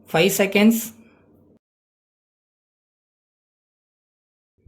5 seconds.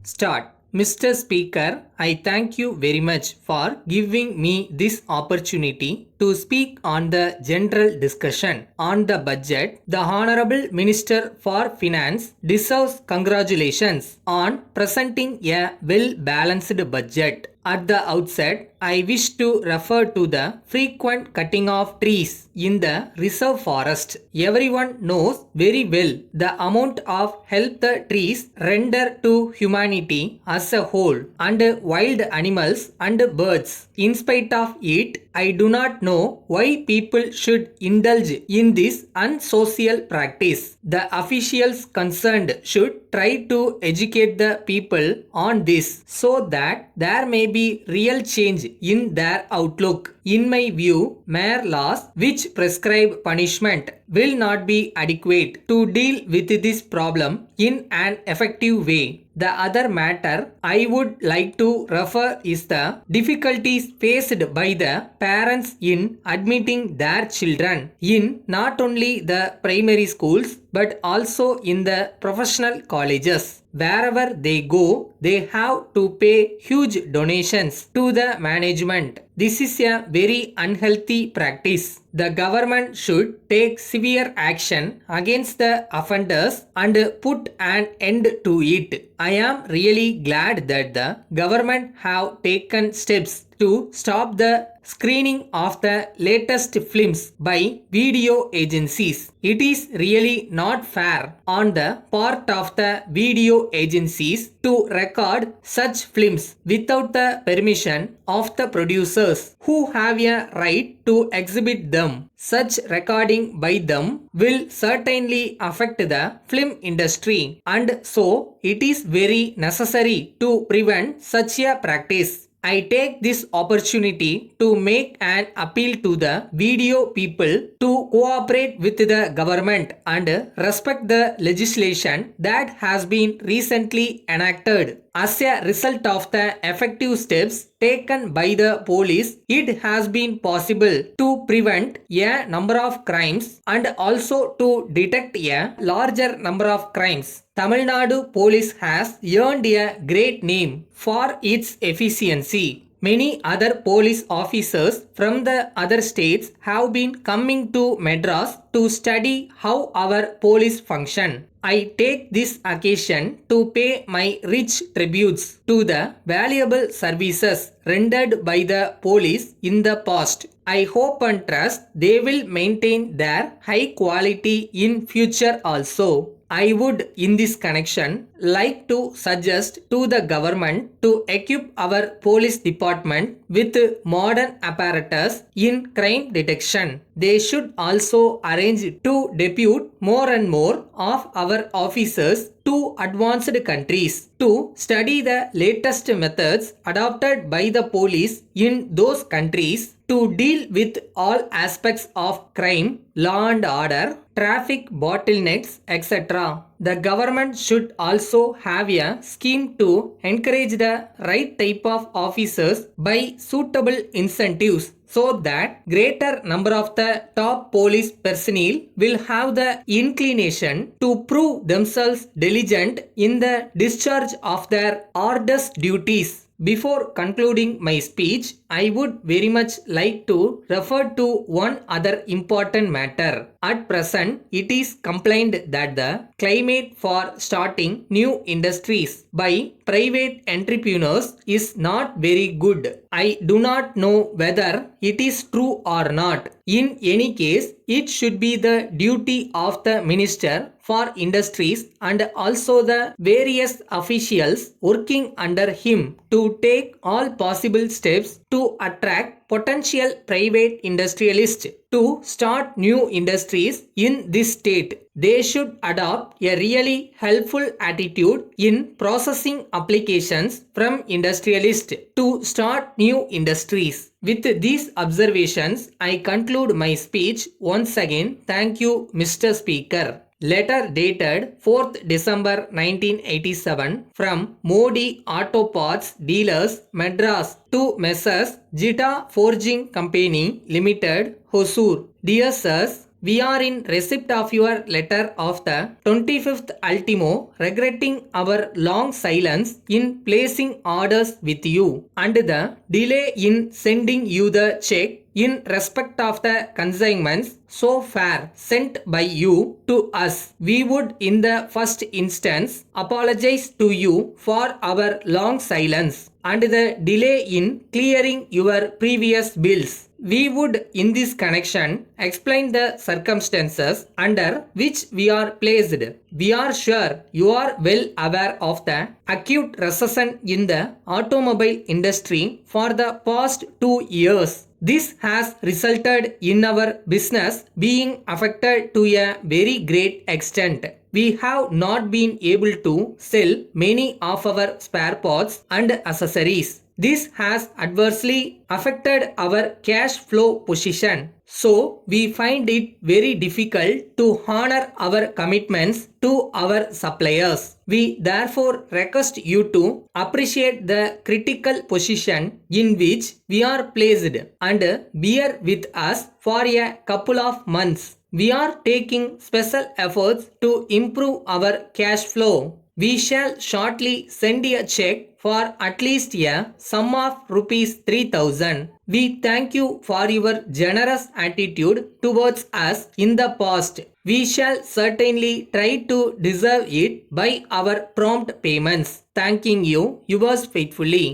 Start. Mr. Speaker, I thank you very much for giving me this opportunity to speak on the general discussion on the budget. The Honorable Minister for Finance deserves congratulations on presenting a well-balanced budget. At the outset, I wish to refer to the frequent cutting of trees in the reserve forest. Everyone knows very well the amount of help the trees render to humanity as a whole and wild animals and birds. In spite of it, I do not know why people should indulge in this unsocial practice. The officials concerned should try to educate the people on this so that there may be real change in their outlook. In my view, mere laws which prescribe punishment will not be adequate to deal with this problem in an effective way. The other matter I would like to refer is the difficulties faced by the parents in admitting their children in not only the primary schools but also in the professional colleges. Wherever they go, they have to pay huge donations to the management. This is a very unhealthy practice. The government should take severe action against the offenders and put an end to it. I am really glad that the government have taken steps to stop the screening of the latest films by video agencies. It is really not fair on the part of the video agencies to record such films without the permission of the producers who have a right to exhibit them. Such recording by them will certainly affect the film industry, and so it is very necessary to prevent such a practice. I take this opportunity to make an appeal to the video people to cooperate with the government and respect the legislation that has been recently enacted. As a result of the effective steps taken by the police, it has been possible to prevent a number of crimes and also to detect a larger number of crimes. Tamil Nadu police has earned a great name for its efficiency. Many other police officers from the other states have been coming to Madras to study how our police function. I take this occasion to pay my rich tributes to the valuable services rendered by the police in the past. I hope and trust they will maintain their high quality in future also. I would in this connection like to suggest to the government to equip our police department with modern apparatus in crime detection. They should also arrange to depute more and more of our officers to advanced countries to study the latest methods adopted by the police in those countries to deal with all aspects of crime, law and order, traffic bottlenecks, etc. The government should also have a scheme to encourage the right type of officers by suitable incentives so that greater number of the top police personnel will have the inclination to prove themselves diligent in the discharge of their arduous duties. Before concluding my speech, I would very much like to refer to one other important matter. At present, it is complained that the climate for starting new industries by private entrepreneurs is not very good. I do not know whether it is true or not. In any case, it should be the duty of the Minister for Industries and also the various officials working under him to take all possible steps to attract potential private industrialists to start new industries in this state. They should adopt a really helpful attitude in processing applications from industrialists to start new industries. With these observations, I conclude my speech. Once again, thank you, Mr. Speaker. Letter dated 4th December 1987 from Modi Auto Parts Dealers, Madras to Messrs. Jita Forging Company Limited, Hosur. Dear Sirs, We are in receipt of your letter of the 25th ultimo, regretting our long silence in placing orders with you and the delay in sending you the check in respect of the consignments so far sent by you to us. We would in the first instance apologize to you for our long silence and the delay in clearing your previous bills. We would in this connection explain the circumstances under which we are placed. We are sure you are well aware of the acute recession in the automobile industry for the past 2 years. This has resulted in our business being affected to a very great extent. We have not been able to sell many of our spare parts and accessories. This has adversely affected our cash flow position. So, we find it very difficult to honor our commitments to our suppliers. We therefore request you to appreciate the critical position in which we are placed and bear with us for a couple of months. We are taking special efforts to improve our cash flow. We shall shortly send a check for at least a sum of rupees 3,000. We thank you for your generous attitude towards us in the past. We shall certainly try to deserve it by our prompt payments. Thanking you, yours faithfully.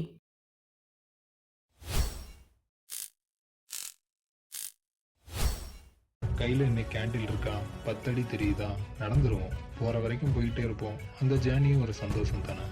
கையில் இன்னைக்கு candle இருக்கா, 10 அடி தெரியுதா, நடந்துருவோம். போகிற வரைக்கும் போயிட்டே இருப்போம். அந்த ஜேர்னியும் ஒரு சந்தோஷம் தானே.